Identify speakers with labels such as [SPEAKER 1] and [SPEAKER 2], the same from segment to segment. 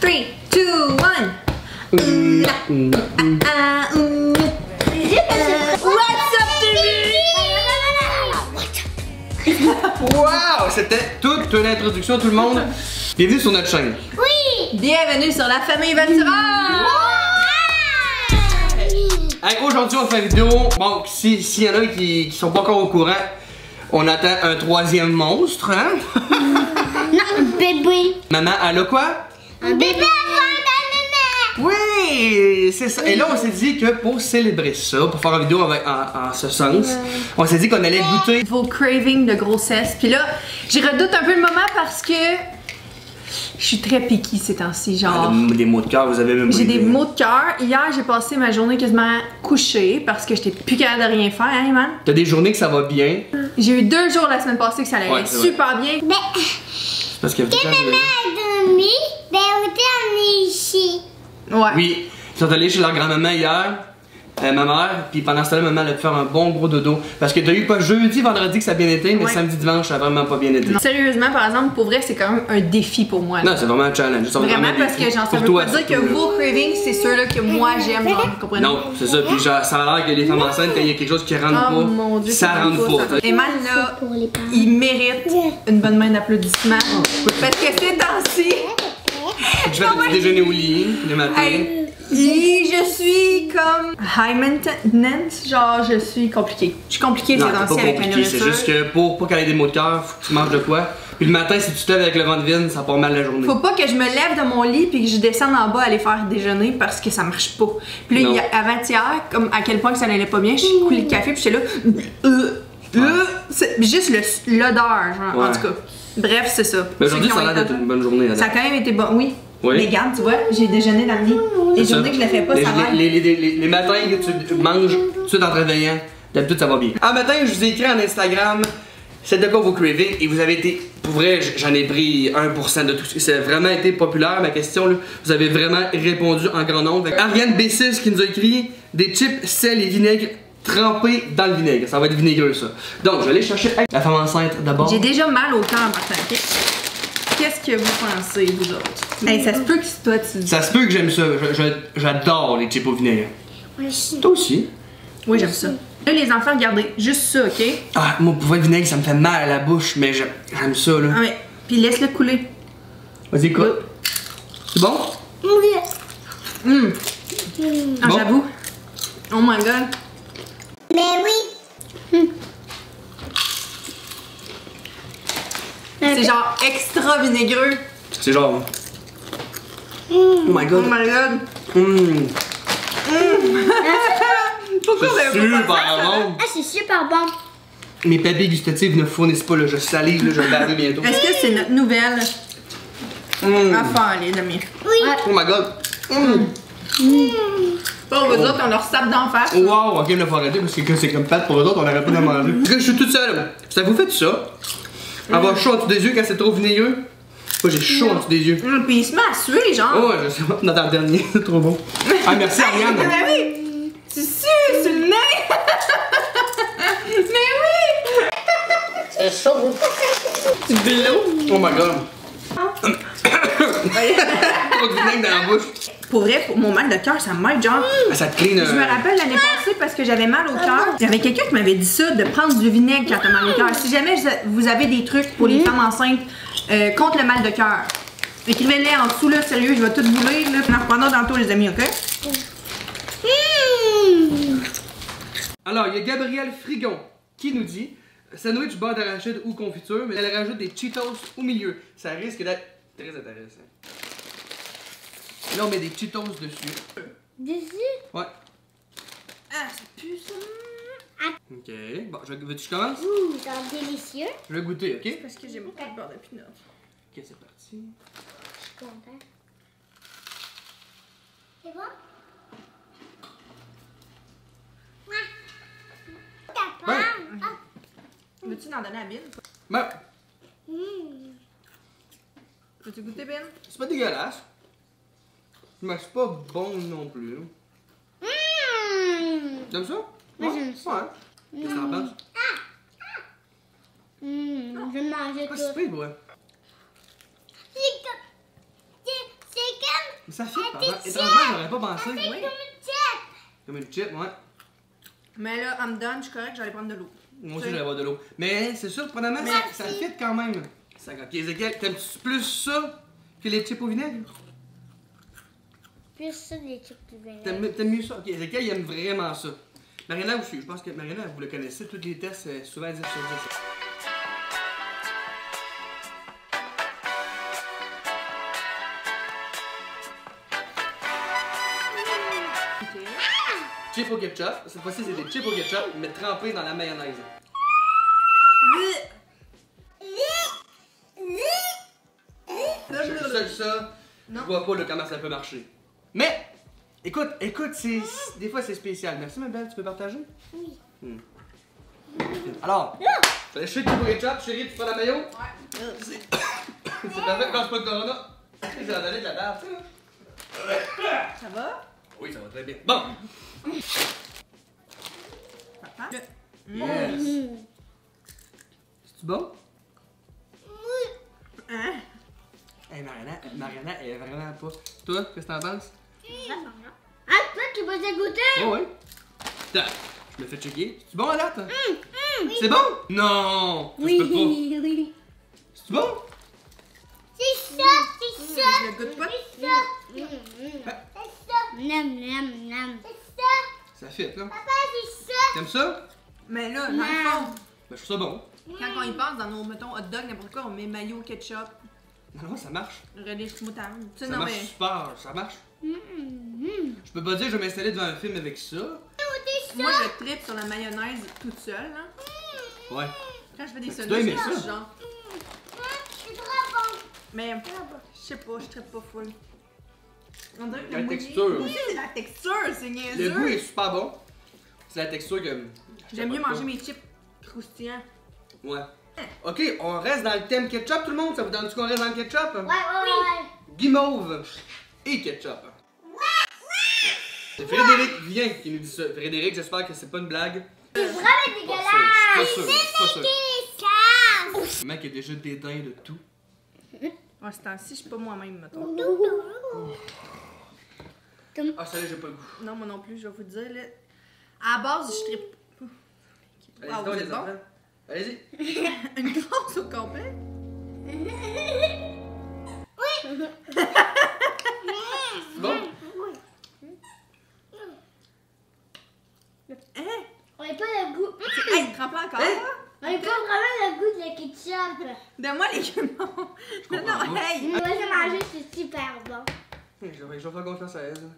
[SPEAKER 1] 3, 2, 1. What's up, baby?
[SPEAKER 2] Wow! C'était toute une introduction, tout le monde. Bienvenue sur notre chaîne.
[SPEAKER 3] Oui!
[SPEAKER 1] Bienvenue sur la famille Ventura!
[SPEAKER 2] Hey, aujourd'hui, on fait une vidéo. Bon, s'il y en a qui sont pas encore au courant, on attend un troisième monstre, hein?
[SPEAKER 3] Non, un bébé.
[SPEAKER 2] Maman, elle a quoi?
[SPEAKER 3] Un bébé avant ta maman.
[SPEAKER 2] Oui, c'est ça. Et là, on s'est dit que pour célébrer ça, pour faire une vidéo en ce sens, on s'est dit qu'on allait goûter
[SPEAKER 1] Vos cravings de grossesse. Puis là, j'y redoute un peu le moment parce que je suis très picky ces temps-ci, genre.
[SPEAKER 2] des mots de cœur, vous avez même
[SPEAKER 1] J'ai
[SPEAKER 2] pas
[SPEAKER 1] des
[SPEAKER 2] idée.
[SPEAKER 1] maux de cœur. Hier, j'ai passé ma journée quasiment couchée parce que j'étais plus capable de rien faire, hein, man?
[SPEAKER 2] T'as des journées que ça va bien.
[SPEAKER 1] J'ai eu 2 jours la semaine passée que ça allait
[SPEAKER 2] Ouais, c'est
[SPEAKER 1] super bien.
[SPEAKER 3] Ben,
[SPEAKER 2] Parce que
[SPEAKER 3] maman a dormi, ben on est ici.
[SPEAKER 1] Ouais.
[SPEAKER 2] oui, ils sont allés chez leur grand-maman hier, ma mère, puis pendant ce temps-là, maman elle a pu faire un bon gros dodo. Parce que t'as eu pas jeudi, vendredi que ça a bien été, mais
[SPEAKER 1] Ouais.
[SPEAKER 2] samedi, dimanche, ça a vraiment pas bien été.
[SPEAKER 1] Non. Sérieusement, par exemple, pour vrai, c'est quand même un défi pour moi.
[SPEAKER 2] Non, c'est vraiment un challenge. Ça va
[SPEAKER 1] Vraiment,
[SPEAKER 2] un
[SPEAKER 1] parce
[SPEAKER 2] défi.
[SPEAKER 1] que j'en
[SPEAKER 2] Pour
[SPEAKER 1] sais
[SPEAKER 2] toi,
[SPEAKER 1] pas dire que
[SPEAKER 2] surtout, là.
[SPEAKER 1] vos cravings, c'est ceux-là que moi j'aime, genre, vous comprenez?
[SPEAKER 2] Non, c'est ça. Puis genre, ça a l'air que les femmes enceintes, quand il y a quelque chose qui rentre
[SPEAKER 1] Oh
[SPEAKER 2] pas,
[SPEAKER 1] mon Dieu,
[SPEAKER 2] ça rentre pas.
[SPEAKER 1] Eman, là,
[SPEAKER 3] Pour les parents.
[SPEAKER 1] il mérite une bonne main d'applaudissements. Parce que ces temps-ci,
[SPEAKER 2] Je fais le petit déjeuner au lit, le matin.
[SPEAKER 1] hey, je suis comme high maintenance, genre je suis compliquée. Je suis compliquée ces
[SPEAKER 2] Non, c'est
[SPEAKER 1] temps-ci
[SPEAKER 2] pas
[SPEAKER 1] avec la
[SPEAKER 2] compliqué, c'est
[SPEAKER 1] nourriture.
[SPEAKER 2] juste que pour qu'elle ait des maux de cœur, faut que tu manges de quoi. Puis le matin, si tu te lèves avec le ventre vide, ça part mal la journée.
[SPEAKER 1] Faut pas que je me lève de mon lit puis que je descende en bas aller faire déjeuner parce que ça marche pas. Puis là,
[SPEAKER 2] Non.
[SPEAKER 1] avant-hier, comme à quel point que ça n'allait pas bien, j'ai coulé le café puis j'étais là. C'est juste l'odeur, genre,
[SPEAKER 2] Ouais.
[SPEAKER 1] en tout cas. Bref, c'est ça.
[SPEAKER 2] Mais aujourd'hui,
[SPEAKER 1] Ceux qui
[SPEAKER 2] ça a
[SPEAKER 1] ont
[SPEAKER 2] l'air
[SPEAKER 1] été
[SPEAKER 2] d'être une bonne journée.
[SPEAKER 1] Ça a quand même été bon, oui.
[SPEAKER 2] Oui.
[SPEAKER 1] Mais regarde, tu vois, j'ai déjeuné dans le lit. Les
[SPEAKER 2] C'est
[SPEAKER 1] journées
[SPEAKER 2] ça.
[SPEAKER 1] que je le fais pas, ça va.
[SPEAKER 2] Les matins que tu manges tout de suite en te réveillant, d'habitude ça va bien. Un matin, je vous ai écrit en Instagram, c'est de quoi vos cravings, et vous avez été, pour vrai, j'en ai pris 1% de tout ce ça a vraiment été populaire, ma question, là. Vous avez vraiment répondu en grand nombre. Fait que Ariane B6 qui nous a écrit des chips, sel et vinaigre trempés dans le vinaigre. Ça va être vinaigreux, ça. Donc, je vais aller chercher la femme enceinte d'abord.
[SPEAKER 1] J'ai déjà mal au cœur en partant. Ok? Qu'est-ce que vous pensez, vous autres? Hey, ça se peut que toi, tu.
[SPEAKER 2] Ça se peut que j'aime ça. J'adore les chips au vinaigre.
[SPEAKER 3] Moi aussi.
[SPEAKER 2] Toi aussi?
[SPEAKER 1] Oui, j'aime ça. Là, les enfants, regardez, juste ça, ok?
[SPEAKER 2] Ah, moi, pour vrai, le vinaigre, ça me fait mal à la bouche, mais j'aime ça, là.
[SPEAKER 1] Ah, mais. Puis laisse-le couler.
[SPEAKER 2] Vas-y, écoute. C'est bon?
[SPEAKER 3] Oui.
[SPEAKER 1] Ah,
[SPEAKER 2] Bon.
[SPEAKER 1] j'avoue. Oh my god.
[SPEAKER 3] Mais oui.
[SPEAKER 1] C'est genre extra vinaigreux.
[SPEAKER 2] C'est genre. Oh my
[SPEAKER 1] Oh
[SPEAKER 2] god.
[SPEAKER 1] my god.
[SPEAKER 2] Mmh.
[SPEAKER 1] Pourquoi vous
[SPEAKER 2] C'est
[SPEAKER 1] avez pas
[SPEAKER 2] super
[SPEAKER 1] fait ça?
[SPEAKER 2] bon.
[SPEAKER 3] Ah, c'est super bon.
[SPEAKER 2] Mes papilles gustatives ne fournissent pas, là. Je salive, là, je vais le laver bientôt.
[SPEAKER 1] Est-ce que c'est notre nouvelle affaire, les amis?
[SPEAKER 3] Oui.
[SPEAKER 2] Oh my god.
[SPEAKER 1] Pour vous autres, on leur sape d'en face.
[SPEAKER 2] Wow, ok, il faut arrêter parce que c'est comme pâte pour eux autres, on arrête pas de manger. Parce que je suis toute seule. Ça vous fait ça? Avoir chaud en dessous des yeux quand c'est trop vinaigreux? Moi, j'ai chaud en dessous des yeux.
[SPEAKER 1] Puis il se met à suer, genre.
[SPEAKER 2] Oh, ouais, je sais pas. Notre dernier, c'est trop bon. Ah, merci, Ariane.
[SPEAKER 1] Mais oui! Tu sues sur le nez! Mais oui!
[SPEAKER 3] C'est chaud.
[SPEAKER 1] Tu de l'eau?
[SPEAKER 2] Oh my god. Trop de vinaigre dans la bouche.
[SPEAKER 1] Pour vrai, pour mon mal de cœur, ça m'aide, genre.
[SPEAKER 2] Ah, ça te clean.
[SPEAKER 1] Je me rappelle l'année passée parce que j'avais mal au cœur. Il y avait quelqu'un qui m'avait dit ça, de prendre du vinaigre quand t'as mal au cœur. Si jamais vous avez des trucs pour les femmes enceintes contre le mal de cœur, écrivez-les en dessous, là, sérieux, je vais tout vous lire, là. On en reprendra tantôt, les amis, ok?
[SPEAKER 2] Alors, il y a Gabriel Frigon qui nous dit sandwich beurre d'arachide ou confiture, mais elle rajoute des Cheetos au milieu. Ça risque d'être très intéressant. Là, on met des Cheetos dessus.
[SPEAKER 3] Dessus?
[SPEAKER 2] Ouais.
[SPEAKER 1] Ah, ça pue ça.
[SPEAKER 2] Ok. Bon, veux-tu que je commence?
[SPEAKER 3] Ouh, c'est délicieux.
[SPEAKER 2] Je vais goûter, ok?
[SPEAKER 1] Parce que j'aime pas le beurre de pinot.
[SPEAKER 2] Ok, c'est parti.
[SPEAKER 3] Je suis contente. C'est bon?
[SPEAKER 2] Ben,
[SPEAKER 1] Veux-tu en donner à Ben?
[SPEAKER 2] ben,
[SPEAKER 1] Veux-tu goûter, Ben?
[SPEAKER 2] c'est pas dégueulasse. Mais c'est pas bon non plus. T'aimes ça?
[SPEAKER 3] Moi, j'aime ça.
[SPEAKER 2] Ouais. Qu'est-ce que t'en penses?
[SPEAKER 3] Je vais manger
[SPEAKER 2] Pas
[SPEAKER 3] tout.
[SPEAKER 2] si pire, ouais.
[SPEAKER 3] C'est comme
[SPEAKER 2] Ça fit, par exemple. Étrangement, j'aurais pas pensé.
[SPEAKER 3] C'est
[SPEAKER 2] Oui.
[SPEAKER 3] comme une chip.
[SPEAKER 2] Comme une chip, ouais.
[SPEAKER 1] Mais là, I'm done, je suis correct, j'allais prendre de l'eau.
[SPEAKER 2] Moi aussi, j'allais boire de l'eau. Mais c'est surprenamment, ça fit quand même. Ok, Ezekiel, t'aimes-tu plus ça que les chips au vinaigre?
[SPEAKER 3] Plus ça des chips de vinaigre.
[SPEAKER 2] T'aimes mieux ça? Ok, Ezekiel, il aime vraiment ça. Mariana aussi, je pense que Mariana, vous le connaissez, tous les tests, souvent 10 sur 10.
[SPEAKER 1] Ok.
[SPEAKER 2] Chips au ketchup. Cette fois-ci, c'est des chips au ketchup, mais trempés dans la mayonnaise. Seul ça, je
[SPEAKER 1] Non.
[SPEAKER 2] vois pas là, comment ça peut marcher. Mais, écoute, des fois c'est spécial. Merci ma belle, tu peux partager?
[SPEAKER 3] Oui.
[SPEAKER 2] Alors, je fais du ketchup, chérie, tu prends la mayo?
[SPEAKER 1] Ouais.
[SPEAKER 2] C'est parfait, quand c'est pas le corona. J'ai en donné de la barbe, tu sais là.
[SPEAKER 1] Ça va?
[SPEAKER 2] Oui, ça va très bien. Bon!
[SPEAKER 1] Papa?
[SPEAKER 2] Yes! C'est-tu bon?
[SPEAKER 1] Hein?
[SPEAKER 2] Hey, Mariana, elle est vraiment pas. Toi, qu'est-ce que t'en penses?
[SPEAKER 3] Ah, toi, tu vas te goûter?
[SPEAKER 2] Oh, oui. Attends, je me fais checker. C'est bon, là? C'est bon? Non! Ça se peut pas.
[SPEAKER 3] oui.
[SPEAKER 2] C'est bon?
[SPEAKER 3] C'est ça, c'est ça.
[SPEAKER 1] Je le goûte pas.
[SPEAKER 3] C'est ça. C'est ça. Nam, nam, nam. C'est ça.
[SPEAKER 2] Ça fit, là.
[SPEAKER 3] Papa, c'est ça.
[SPEAKER 2] T'aimes ça?
[SPEAKER 1] Mais là, dans le fond,
[SPEAKER 2] Ben, je trouve ça bon.
[SPEAKER 1] quand on y pense, dans nos, mettons, hot dog, n'importe quoi, on met mayo, ketchup,
[SPEAKER 2] Non, ça marche.
[SPEAKER 1] relish moutarde. Tu sais,
[SPEAKER 2] Ça
[SPEAKER 1] non,
[SPEAKER 2] marche
[SPEAKER 1] mais.
[SPEAKER 2] super, ça marche. Je peux pas dire que je vais m'installer devant un film avec ça.
[SPEAKER 1] Moi, je tripe sur la mayonnaise toute seule, là.
[SPEAKER 2] Ouais.
[SPEAKER 1] Quand je fais des
[SPEAKER 2] dois
[SPEAKER 1] sandwichs,
[SPEAKER 2] aimer
[SPEAKER 1] je
[SPEAKER 2] ça.
[SPEAKER 1] suis genre.
[SPEAKER 3] C'est trop bon.
[SPEAKER 1] Mais, je sais pas, je tripe pas full. On dirait que
[SPEAKER 2] La
[SPEAKER 1] le mouillé-
[SPEAKER 2] texture.
[SPEAKER 1] Moi aussi, c'est la texture, c'est
[SPEAKER 2] Le
[SPEAKER 1] niaiseux.
[SPEAKER 2] goût est super bon. C'est la texture que.
[SPEAKER 1] J'aime mieux manger mes chips croustillants.
[SPEAKER 2] Ouais. Ok, on reste dans le thème ketchup, tout le monde? Ça vous donne-tu qu'on reste dans le ketchup?
[SPEAKER 3] Ouais.
[SPEAKER 2] Guimauve et ketchup. C'est Frédéric Vien qui nous dit ça. Frédéric, j'espère que c'est pas une blague.
[SPEAKER 3] C'est vraiment
[SPEAKER 2] Je suis pas sûr, je suis pas sûr.
[SPEAKER 3] dégueulasse.
[SPEAKER 2] Le mec a déjà dédain de tout.
[SPEAKER 1] Ouais, ce temps-ci, je suis pas moi-même, mettons.
[SPEAKER 2] Ah, ça là, j'ai pas le goût.
[SPEAKER 1] Non, moi non plus, je vais vous dire, là. À la base, je tripe.
[SPEAKER 2] Allez-y,
[SPEAKER 1] Wow,
[SPEAKER 2] donc,
[SPEAKER 1] vous
[SPEAKER 2] les
[SPEAKER 1] êtes bon?
[SPEAKER 2] enfants. Allez-y.
[SPEAKER 1] Une grosse au complet.
[SPEAKER 2] C'est bon?
[SPEAKER 1] Hein?
[SPEAKER 3] On n'a pas le goût.
[SPEAKER 1] Hey, trempe encore,
[SPEAKER 2] Hein?
[SPEAKER 1] là?
[SPEAKER 3] On n'a pas vraiment le goût de la ketchup.
[SPEAKER 1] Donne-moi les guimauves.
[SPEAKER 2] comprends
[SPEAKER 1] Non,
[SPEAKER 2] pas.
[SPEAKER 1] hey!
[SPEAKER 3] Moi, j'ai mangé, c'est super bon.
[SPEAKER 2] Je vais faire confiance à elle.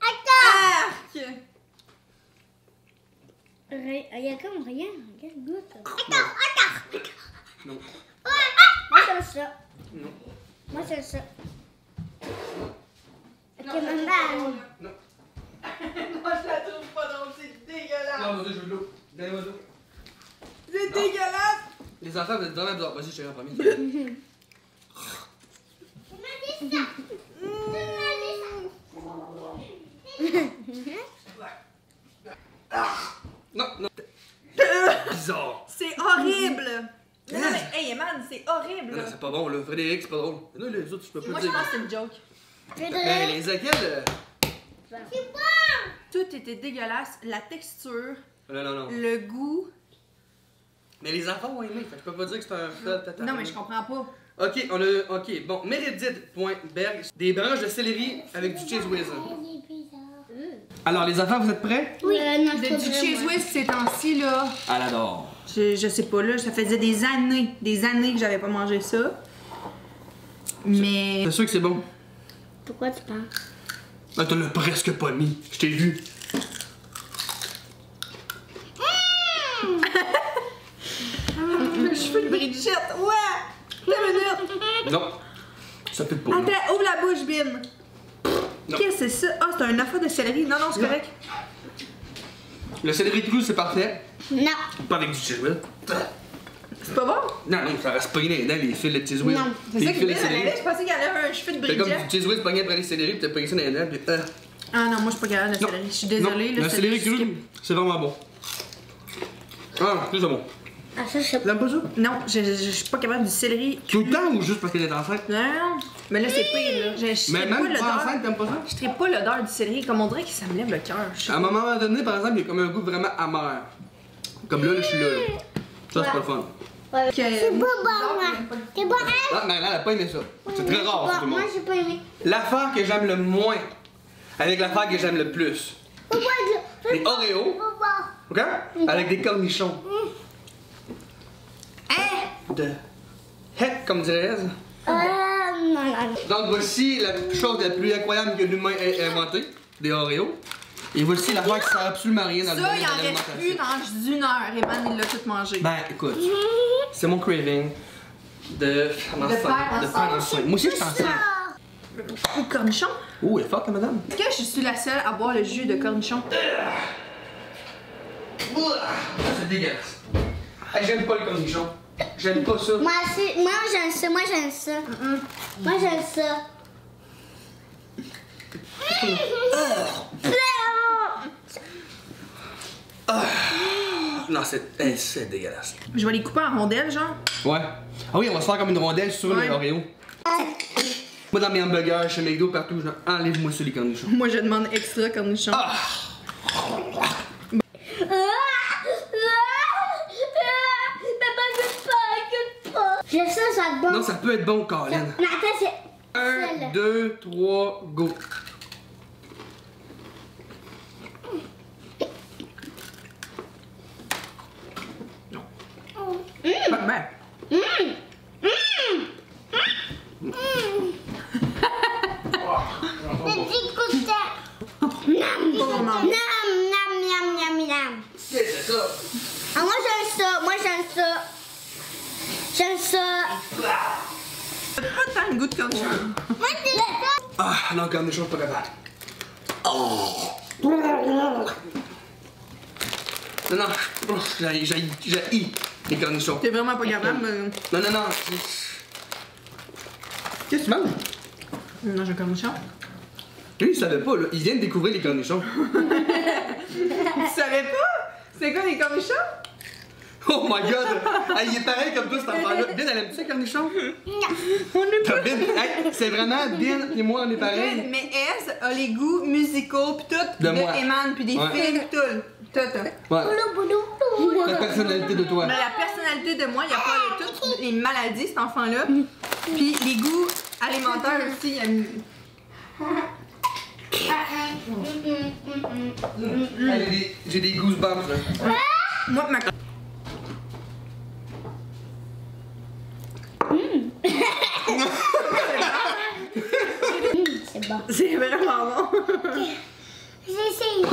[SPEAKER 1] Arc!
[SPEAKER 3] Il y a comme rien. Regarde, goûte.
[SPEAKER 2] Non.
[SPEAKER 3] Moi, j'aime ça.
[SPEAKER 2] Non.
[SPEAKER 3] Moi, j'aime ça. Ok, maman.
[SPEAKER 2] Non.
[SPEAKER 1] Moi, je la trouve pas drôle, c'est dégueulasse!
[SPEAKER 2] Non, vas-y, je veux de l'eau. Donnez-moi de l'eau.
[SPEAKER 1] C'est dégueulasse!
[SPEAKER 2] Les enfants, vous êtes vraiment bizarres. Vas-y, je suis en premier. Non, non. Bizarre.
[SPEAKER 1] C'est horrible! Non, mais, hey, Eman, c'est horrible!
[SPEAKER 2] Non, c'est pas bon, là. Frédéric, c'est pas drôle. Non, les autres, je peux pas
[SPEAKER 1] Moi,
[SPEAKER 2] le
[SPEAKER 1] je
[SPEAKER 2] dire.
[SPEAKER 1] pense que c'est une joke.
[SPEAKER 2] Ben, les Ezekiel.
[SPEAKER 3] C'est bon.
[SPEAKER 1] Tout était dégueulasse. La texture,
[SPEAKER 2] Non.
[SPEAKER 1] le goût.
[SPEAKER 2] Mais les enfants ont aimé, fait que je peux pas dire que c'est un flop total.
[SPEAKER 1] Non, mais je comprends pas.
[SPEAKER 2] Ok, on a. Ok, bon, Meredith.berg, des branches de céleri avec du cheese whiz. Alors, les enfants, vous êtes prêts?
[SPEAKER 3] Oui. Non,
[SPEAKER 1] Du cheese whiz ces temps-ci, là.
[SPEAKER 2] Elle adore.
[SPEAKER 1] Je sais pas, là, ça faisait des années que j'avais pas mangé ça. Mais.
[SPEAKER 2] C'est sûr que c'est bon.
[SPEAKER 3] Pourquoi tu penses?
[SPEAKER 2] Ben, t'en as presque pas mis. Je t'ai vu.
[SPEAKER 1] Le cheveu de Brigitte, ouais! 2 minutes!
[SPEAKER 2] Non. Ça fait pas. non.
[SPEAKER 1] Attends, ouvre la bouche, Bin!
[SPEAKER 2] Non.
[SPEAKER 1] Qu'est-ce que c'est ça? Ah, c'est un affaire de céleri. Non, c'est correct.
[SPEAKER 2] Le céleri cru, c'est parfait.
[SPEAKER 3] Non.
[SPEAKER 2] Pas avec du cheese whiz.
[SPEAKER 1] C'est pas bon?
[SPEAKER 2] Non, ça reste pas dans les fils de cheese whiz.
[SPEAKER 3] Non,
[SPEAKER 1] C'est
[SPEAKER 2] Les
[SPEAKER 1] ça qui
[SPEAKER 2] fils de
[SPEAKER 1] est
[SPEAKER 2] céleri.
[SPEAKER 1] bien. Je pensais qu'il y avait un cheveu de
[SPEAKER 2] T'as comme
[SPEAKER 1] Brigitte.
[SPEAKER 2] du cheese whiz pogné après les céleri, pis t'as pogné ça dans les dents, pis.
[SPEAKER 1] Ah non, moi, je suis pas capable de céleri. Je suis désolée.
[SPEAKER 2] Non, le céleri
[SPEAKER 1] skip.
[SPEAKER 2] cru, c'est vraiment bon. Ah, c'est bon.
[SPEAKER 3] Ah, ça, je sais pas.
[SPEAKER 2] T'aimes pas ça?
[SPEAKER 1] Non, je suis pas capable du céleri.
[SPEAKER 2] Tout le temps ou juste parce qu'elle est enceinte?
[SPEAKER 1] Non, mais là, c'est pire, là. Je
[SPEAKER 2] Mais
[SPEAKER 1] serais pas
[SPEAKER 2] même pas
[SPEAKER 1] l'odeur.
[SPEAKER 2] enceinte, t'aimes pas ça?
[SPEAKER 1] Je serais pas l'odeur du céleri. Comme on dirait que ça me lève le cœur.
[SPEAKER 2] À un moment donné, par exemple, il y a comme un goût vraiment amer. Comme là, je suis là. Ça, c'est pas le fun.
[SPEAKER 3] Ouais. C'est pas bon, moi. C'est pas bon.
[SPEAKER 2] Ah, mais elle a pas aimé ça. C'est très rare, ça, tout le
[SPEAKER 3] Moi,
[SPEAKER 2] monde.
[SPEAKER 3] j'ai pas aimé.
[SPEAKER 2] L'affaire que j'aime le moins avec l'affaire que j'aime le plus. Les Oreos, ok? Avec des cornichons.
[SPEAKER 1] Hein?
[SPEAKER 2] De heck, comme dirait elle.
[SPEAKER 3] Non.
[SPEAKER 2] Donc voici la chose la plus incroyable que l'humain ait inventée, des Oreos. Et voici l'affaire qui sert absolument à rien dans le
[SPEAKER 1] Ça,
[SPEAKER 2] domaine
[SPEAKER 1] il
[SPEAKER 2] de
[SPEAKER 1] en reste plus
[SPEAKER 2] l'alimentation.
[SPEAKER 1] dans une heure. Eman, il l'a tout mangé.
[SPEAKER 2] Ben écoute, c'est mon craving de faire enceinte. Moi aussi je pense ça.
[SPEAKER 1] Le cornichon?
[SPEAKER 2] Oh, elle est forte, la madame.
[SPEAKER 1] Est-ce que je suis la seule à boire le jus de cornichon?
[SPEAKER 2] C'est dégueulasse. Hey, j'aime pas le cornichon. J'aime pas ça.
[SPEAKER 3] Moi, j'aime ça. Moi, j'aime ça. Moi, j'aime ça.
[SPEAKER 2] Non, c'est dégueulasse.
[SPEAKER 1] Je vais les couper en rondelles, genre.
[SPEAKER 2] Ouais. Ah oui, on va se faire comme une rondelle sur
[SPEAKER 1] Ouais.
[SPEAKER 2] les Oreos. Moi, dans mes hamburgers, chez McDo, partout, je enlève-moi sur les cornichons.
[SPEAKER 1] Moi, je demande extra cornichon.
[SPEAKER 2] Ah!
[SPEAKER 3] Je sais, ça va être bon.
[SPEAKER 2] Non, ça peut être bon, Colin.
[SPEAKER 3] Mais attends, c'est.
[SPEAKER 2] 1, 2, 3, go.
[SPEAKER 1] Non.
[SPEAKER 3] Oh.
[SPEAKER 1] Ben,
[SPEAKER 3] Petit coup de tête.
[SPEAKER 1] pas vraiment.
[SPEAKER 3] Nam.
[SPEAKER 2] C'est ça.
[SPEAKER 3] Ah, moi, j'aime ça. Moi, j'aime ça. J'aime ça.
[SPEAKER 1] Pas tant le goût de cornichon.
[SPEAKER 3] Moi, c'est ça.
[SPEAKER 2] Ah, non, cornichon, je suis pas capable. Oh! Non, j'ai les cornichons.
[SPEAKER 1] T'es vraiment pas capable.
[SPEAKER 2] Non. Qu'est-ce que tu manges?
[SPEAKER 1] Non, j'ai un cornichon.
[SPEAKER 2] Lui, il savait pas, là. Il vient de découvrir les cornichons.
[SPEAKER 1] Tu savais pas? C'est quoi les cornichons?
[SPEAKER 2] Oh my god! Hey, il est pareil comme toi, cet enfant-là. Bin, elle aime-tu les cornichons?
[SPEAKER 1] On est pas.
[SPEAKER 2] Bin, hey, c'est vraiment Bin et moi, on est pareil.
[SPEAKER 1] Mais Ez a les goûts musicaux pis tout
[SPEAKER 2] De moi.
[SPEAKER 1] Eman pis des
[SPEAKER 2] Ouais.
[SPEAKER 1] films pis tout.
[SPEAKER 2] Ouais. La personnalité de toi.
[SPEAKER 1] Mais la personnalité de moi, il a pas toutes les maladies, cet enfant-là. Puis les goûts alimentaires aussi.
[SPEAKER 2] Hey, j'ai des goosebumps, là.
[SPEAKER 1] Moi, ma.
[SPEAKER 3] C'est bon.
[SPEAKER 1] C'est vraiment bon.
[SPEAKER 3] J'essaye.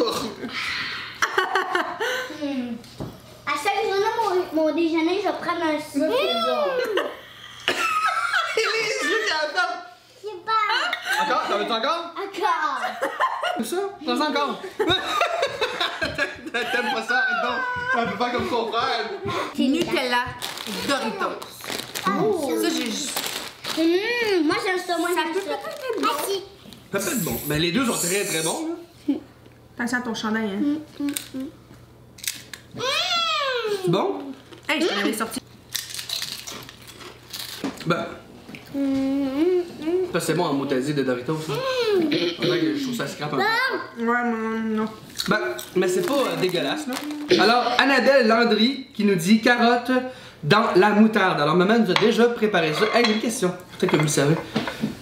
[SPEAKER 3] À chaque journée, mon déjeuner, je vais prendre un sucre.
[SPEAKER 2] Les yeux qui attendent.
[SPEAKER 3] Je sais pas.
[SPEAKER 2] Encore? T'en veux-tu encore?
[SPEAKER 3] Encore.
[SPEAKER 2] Comme ça? Prends-en encore. T'aimes pas ça? Arrête donc. On peut faire comme son frère.
[SPEAKER 1] Nutella Doritos. Ça, j'ai.
[SPEAKER 3] Moi, j'aime ça. Moi,
[SPEAKER 1] Ça
[SPEAKER 3] j'aime
[SPEAKER 1] peut
[SPEAKER 3] ça.
[SPEAKER 1] peut-être être bon.
[SPEAKER 3] Ah, si.
[SPEAKER 2] Ça peut être bon. Mais les deux sont très très bons, là.
[SPEAKER 1] Attention à ton chandail, hein.
[SPEAKER 2] C'est bon?
[SPEAKER 1] Hey, je t'en avais sorti.
[SPEAKER 2] Ben. Ça, c'est bon en moutasier de Doritos. Hein? Ouais, je trouve ça scrape un peu.
[SPEAKER 1] Ouais, non.
[SPEAKER 2] Ben, mais c'est pas dégueulasse, là. Alors, Annabelle Landry qui nous dit carottes dans la moutarde. Alors, maman nous a déjà préparé ça. Hey, une question. Peut-être que vous le savez.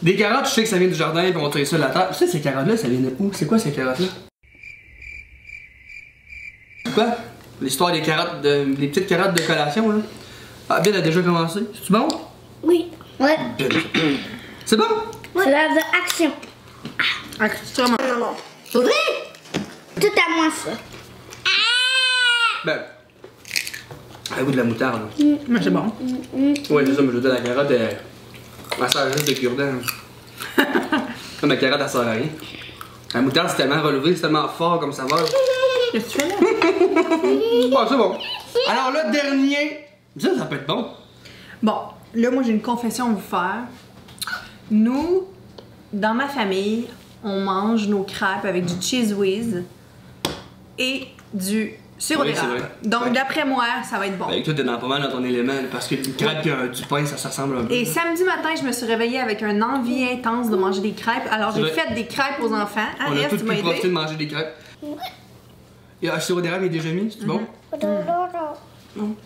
[SPEAKER 2] Des carottes, je sais que ça vient du jardin, puis on tire ça de la terre. Tu sais, ces carottes-là, ça vient de où? C'est quoi ces carottes-là? Quoi? L'histoire des carottes, des petites carottes de collation, là. Ah, Bill a déjà commencé. C'est-tu bon?
[SPEAKER 3] Oui. Ouais.
[SPEAKER 2] C'est bon?
[SPEAKER 3] C'est l'heure de action.
[SPEAKER 1] Extrêmement.
[SPEAKER 3] Oui. Tout à moi, ça.
[SPEAKER 2] Ben. Elle goût de la moutarde.
[SPEAKER 1] Mais c'est bon.
[SPEAKER 2] Ouais, c'est ça, mais je veux dire, la carotte, elle sert juste de cure-dent. Comme la carotte, elle sert à rien. La moutarde, c'est tellement relevé, c'est tellement fort comme saveur.
[SPEAKER 1] Qu'est-ce que tu fais là?
[SPEAKER 2] Oh, c'est bon. Alors, le dernier. Ça peut être bon.
[SPEAKER 1] Bon, là, moi, j'ai une confession à vous faire. Nous, dans ma famille, on mange nos crêpes avec du cheese whiz et du Sirop
[SPEAKER 2] Oui, c'est
[SPEAKER 1] d'érable.
[SPEAKER 2] vrai.
[SPEAKER 1] Donc,
[SPEAKER 2] Ouais.
[SPEAKER 1] d'après moi, ça va être bon.
[SPEAKER 2] Avec toi, t'es dans pas mal dans ton élément, parce que une crêpe et du pain, ça se ressemble un peu.
[SPEAKER 1] Et samedi matin, je me suis réveillée avec une envie intense de manger des crêpes. Alors,
[SPEAKER 2] C'est
[SPEAKER 1] j'ai
[SPEAKER 2] vrai.
[SPEAKER 1] fait des crêpes aux enfants. Ah,
[SPEAKER 2] On a
[SPEAKER 1] Est,
[SPEAKER 2] tous
[SPEAKER 1] tu
[SPEAKER 2] pu
[SPEAKER 1] m'as
[SPEAKER 2] profiter
[SPEAKER 1] aidé?
[SPEAKER 2] de manger des crêpes. Et le sirop d'érable est déjà mis, c'est bon? Non.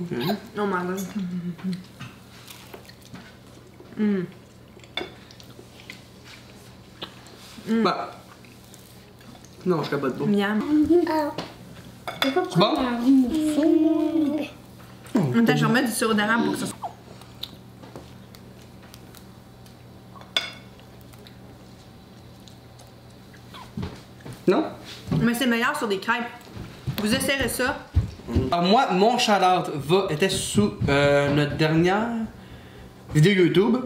[SPEAKER 2] Ok.
[SPEAKER 1] Oh my god.
[SPEAKER 2] Bah. Non, je capote pas.
[SPEAKER 1] Miam.
[SPEAKER 2] C'est bon?
[SPEAKER 1] Attends, je vais remettre du sirop d'érable pour que ça soit.
[SPEAKER 2] Non?
[SPEAKER 1] Mais c'est meilleur sur des crêpes. Vous essayerez ça.
[SPEAKER 2] Alors moi, mon shout-out était sous notre dernière vidéo YouTube.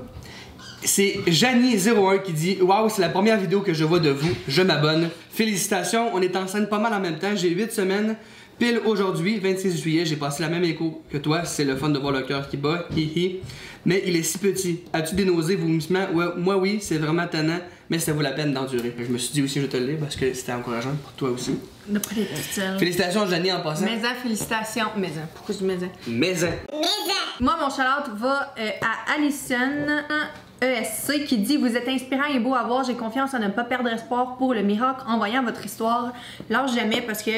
[SPEAKER 2] C'est Janie01 qui dit « Wow, c'est la première vidéo que je vois de vous, je m'abonne. Félicitations, on est enceinte pas mal en même temps, j'ai 8 semaines. Pile aujourd'hui, 26 juillet, j'ai passé la même écho que toi, c'est le fun de voir le cœur qui bat, hihi. Mais il est si petit. As-tu des nausées, vomissements? Ouais, moi oui, c'est vraiment tannant, mais ça vaut la peine d'endurer. Je me suis dit aussi, je vais te le lire parce que c'était encourageant pour toi aussi.
[SPEAKER 1] De pas des petites ailes.
[SPEAKER 2] Félicitations Janie en passant.
[SPEAKER 1] Maison, félicitations. Maison. Pourquoi je dis maison?
[SPEAKER 2] Maison.
[SPEAKER 1] Moi, mon shout-out va à Alison ESC qui dit « Vous êtes inspirant et beau à voir. J'ai confiance à ne pas perdre espoir pour le miracle en voyant votre histoire. Lâche jamais parce que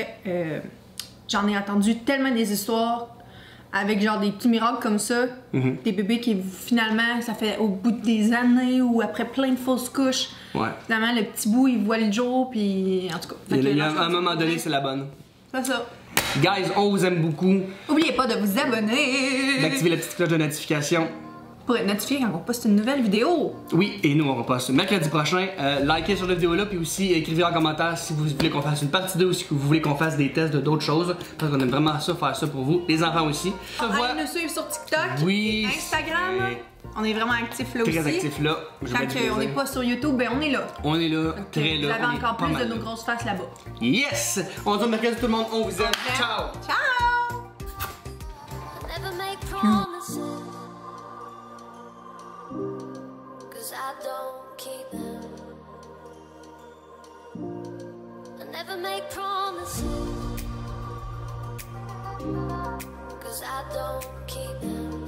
[SPEAKER 1] j'en ai entendu tellement des histoires avec genre des petits miracles comme ça. Des bébés qui finalement, ça fait au bout des années ou après plein de fausses couches.
[SPEAKER 2] Ouais.
[SPEAKER 1] Finalement, le petit bout, il voit le jour puis en tout cas. Fait que
[SPEAKER 2] Il y a
[SPEAKER 1] lâche
[SPEAKER 2] à un
[SPEAKER 1] pas.
[SPEAKER 2] moment donné, c'est la bonne.
[SPEAKER 1] C'est ça.
[SPEAKER 2] Guys, on vous aime beaucoup.
[SPEAKER 1] Oubliez pas de vous abonner
[SPEAKER 2] D'activer la petite cloche de notification.
[SPEAKER 1] pour être notifié quand on poste une nouvelle vidéo.
[SPEAKER 2] Oui, et nous on repasse mercredi prochain. Likez sur la vidéo là, puis aussi écrivez en commentaire si vous voulez qu'on fasse une partie 2 ou si vous voulez qu'on fasse des tests de d'autres choses. Parce qu'on aime vraiment ça, faire ça pour vous, les enfants aussi.
[SPEAKER 1] Allez nous suivre sur TikTok,
[SPEAKER 2] Oui,
[SPEAKER 1] Instagram. On est vraiment actifs là
[SPEAKER 2] Très
[SPEAKER 1] aussi.
[SPEAKER 2] actif là. Je
[SPEAKER 1] Quand
[SPEAKER 2] vais
[SPEAKER 1] on n'est pas sur YouTube, ben on est là.
[SPEAKER 2] On est là,
[SPEAKER 1] Donc,
[SPEAKER 2] très
[SPEAKER 1] vous
[SPEAKER 2] là.
[SPEAKER 1] avez
[SPEAKER 2] on est
[SPEAKER 1] encore
[SPEAKER 2] pas
[SPEAKER 1] plus
[SPEAKER 2] mal
[SPEAKER 1] de nos
[SPEAKER 2] là.
[SPEAKER 1] grosses faces là-bas.
[SPEAKER 2] Yes! On se dit mercredi tout le monde, on vous aime. Ciao!
[SPEAKER 1] Ciao!
[SPEAKER 4] Never make promises, 'cause I don't keep them. I never make promises, 'cause I don't keep them.